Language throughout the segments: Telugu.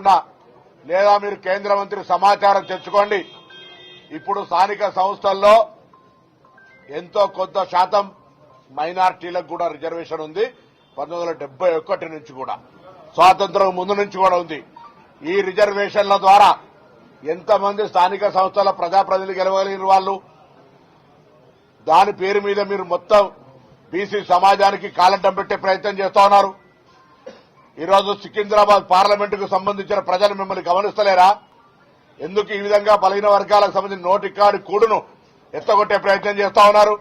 చెప్తున్నా, లేదా మీరు కేంద్ర మంత్రి సమాచారం తెచ్చుకోండి. ఇప్పుడు స్థానిక సంస్థల్లో ఎంతో కొంత శాతం మైనార్టీలకు కూడా రిజర్వేషన్ ఉంది. 1971 నుంచి కూడా, స్వాతంత్రం ముందు నుంచి కూడా ఉంది. ఈ రిజర్వేషన్ల ద్వారా ఎంతమంది స్థానిక సంస్థల ప్రజాప్రతినిధులు గెలవగలిగిన వాళ్ళు, దాని పేరు మీద మీరు మొత్తం బీసీ సమాజానికి కాలడ్డం పెట్టే ప్రయత్నం చేస్తా ఉన్నారు. ఈరోజు సికింద్రాబాద్ పార్లమెంటుకు సంబంధించిన ప్రజలు మిమ్మల్ని గమనిస్తలేరా? ఎందుకు ఈ విధంగా బలహీన వర్గాలకు సంబంధించిన నోటికాడి కూడును ఎత్తగొట్టే ప్రయత్నం చేస్తా ఉన్నారు?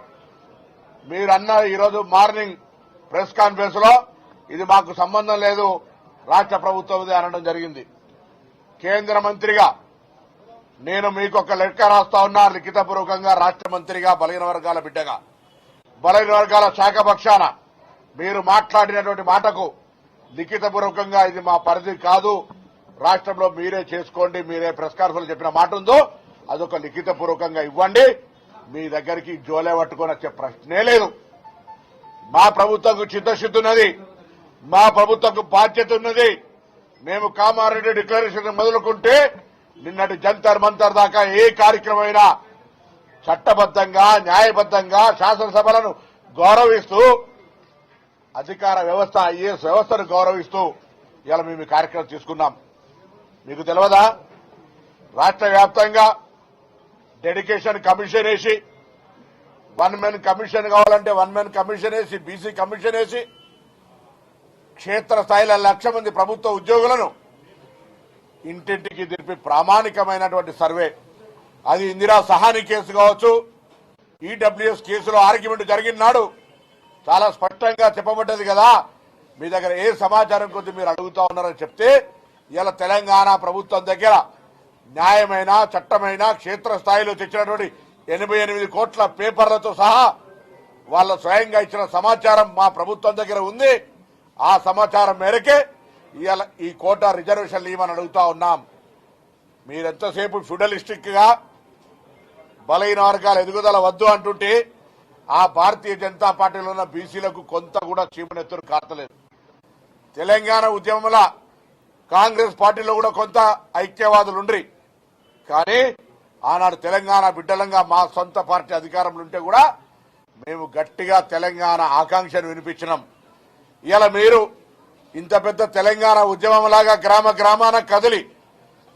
మీరన్న ఈరోజు మార్నింగ్ ప్రెస్ కాన్ఫరెన్స్ లో ఇది మాకు సంబంధం లేదు, రాష్ట్ర ప్రభుత్వం అనడం జరిగింది. కేంద్ర మంత్రిగా నేను మీకు ఒక లెక్క రాస్తా ఉన్నా, లిఖితపూర్వకంగా రాష్ట్ర మంత్రిగా, బలహీన వర్గాల బిడ్డగా, బలహీన వర్గాల శాఖ పక్షాన మీరు మాట్లాడినటువంటి మాటకు లిఖితపూర్వకంగా ఇది మా పరిధి కాదు, రాష్ట్రంలో మీరే చేసుకోండి, మీరే ప్రెస్ కాన్ఫరెన్స్ చెప్పిన మాట ఉందో అదొక లిఖితపూర్వకంగా ఇవ్వండి. మీ దగ్గరికి జోలే పట్టుకొని వచ్చే ప్రశ్నే లేదు. మా ప్రభుత్వంకు చిత్తశుద్ధి ఉన్నది, మా ప్రభుత్వంకు బాధ్యత ఉన్నది. మేము కామారెడ్డి డిక్లరేషన్ మొదలుకుంటే నిన్నటి జంతర్ మంతర్ దాకా ఏ కార్యక్రమమైనా చట్టబద్దంగా, న్యాయబద్దంగా శాసనసభలను గౌరవిస్తూ, అధికార వ్యవస్థ, ఐఏఎస్ వ్యవస్థను గౌరవిస్తూ ఇలా మేము ఈ కార్యక్రమం తీసుకున్నాం. మీకు తెలియదా? రాష్ట్ర వ్యాప్తంగా డెడికేషన్ కమిషన్ వేసి, 1 మెన్ కమిషన్ కావాలంటే 1 మెన్ కమిషన్ వేసి, బీసీ కమిషన్ వేసి, క్షేత్రస్థాయిలో 1,00,000 మంది ప్రభుత్వ ఉద్యోగులను ఇంటింటికి తిరిపి ప్రామాణికమైనటువంటి సర్వే, అది ఇందిరా సహాని కేసు కావచ్చు, ఈడబ్ల్యూఎస్ కేసులో ఆర్గ్యుమెంట్ జరిగిన నాడు చాలా స్పష్టంగా చెప్పబడ్డది కదా. మీ దగ్గర ఏ సమాచారం కొద్ది మీరు అడుగుతా ఉన్నారని చెప్తే, ఇలా తెలంగాణ ప్రభుత్వం దగ్గర న్యాయమైన, చట్టమైన, క్షేత్రస్థాయిలో తెచ్చినటువంటి 88 కోట్ల పేపర్లతో సహా వాళ్ళ స్వయంగా ఇచ్చిన సమాచారం మా ప్రభుత్వం దగ్గర ఉంది. ఆ సమాచారం మేరకే ఇవాళ ఈ కోటా రిజర్వేషన్లు ఇవ్వమని అడుగుతా ఉన్నాం. మీరెంతసేపు ఫ్యూడలిస్టిక్ గా బలహీన వర్గాల ఎదుగుదల వద్దు అంటుంటే, ఆ భారతీయ జనతా పార్టీలో ఉన్న బీసీలకు కొంత కూడా చీమనెత్తురు కాతలేదు. తెలంగాణ ఉద్యమంలో కాంగ్రెస్ పార్టీలో కూడా కొంత ఐక్యవాదులుండ్రి, కానీ ఆనాడు తెలంగాణ బిడ్డలంగా మా సొంత పార్టీ అధికారంలో ఉంటే కూడా మేము గట్టిగా తెలంగాణ ఆకాంక్షను వినిపించినాం. ఇలా మీరు ఇంత పెద్ద తెలంగాణ ఉద్యమంలాగా గ్రామ గ్రామాన కదిలి,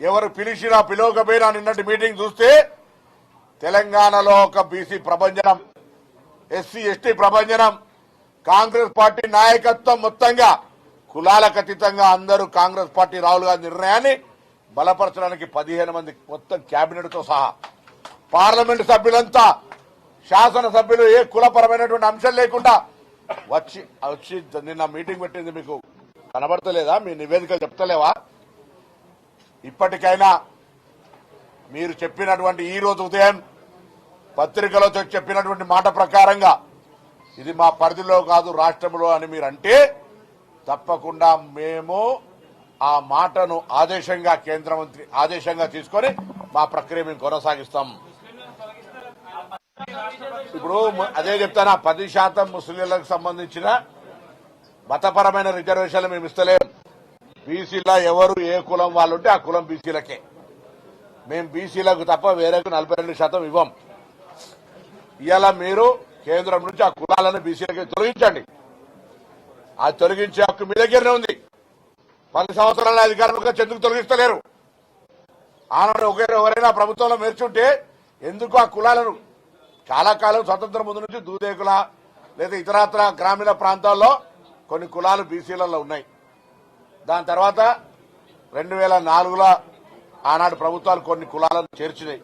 ఎవరు పిలిచినా పిలవకపోయినా నిన్నటి మీటింగ్ చూస్తే తెలంగాణలో ఒక బీసీ ప్రభంజనం, ఎస్సీ ఎస్టీ ప్రభంజనం, కాంగ్రెస్ పార్టీ నాయకత్వం మొత్తంగా కులాలకు అతీతంగా అందరూ కాంగ్రెస్ పార్టీ రాహుల్ గాంధీ నిర్ణయాన్ని బలపరచడానికి 15 మంది మొత్తం కేబినెట్ తో సహా పార్లమెంటు సభ్యులంతా, శాసనసభ్యులు ఏ కులపరమైనటువంటి అంశం లేకుండా వచ్చి నిన్న మీటింగ్ పెట్టింది. మీకు కనబడతలేదా? మీ నివేదికలు చెప్తలేవా? ఇప్పటికైనా మీరు చెప్పినటువంటి ఈ రోజు ఉదయం పత్రికలో చెప్పినటువంటి మాట ప్రకారంగా ఇది మా పరిధిలో కాదు, రాష్ట్రంలో అని మీరంటే తప్పకుండా మేము ఆ మాటను ఆదేశంగా, కేంద్ర మంత్రి ఆదేశంగా తీసుకొని మా ప్రక్రియ మేము కొనసాగిస్తాం. ఇప్పుడు అదే చెప్తానా, 10% ముస్లింలకు సంబంధించిన మతపరమైన రిజర్వేషన్లు మేము ఇస్తలేం. బీసీలో ఎవరు ఏ కులం వాళ్ళుంటే ఆ కులం బీసీలకే. మేము బీసీలకు తప్ప వేరేకు 42% ఇవ్వం. ఇవాళ మీరు కేంద్రం నుంచి ఆ కులాలను బీసీలకి తొలగించండి. ఆ తొలగించే హక్కు మీ దగ్గరనే ఉంది. 10 సంవత్సరాల అధికారంగా ఎందుకు తొలగిస్తలేరు? ఆనాడు ఎవరైనా ప్రభుత్వంలో మెరుచుంటే ఎందుకు ఆ కులాలను చాలా కాలం స్వతంత్రం ముందు నుంచి దూదేకుల లేదా ఇతరత్ర గ్రామీణ ప్రాంతాల్లో కొన్ని కులాలు బీసీలలో ఉన్నాయి. దాని తర్వాత 2004లో ఆనాడు ప్రభుత్వాలు కొన్ని కులాలను చేర్చినాయి.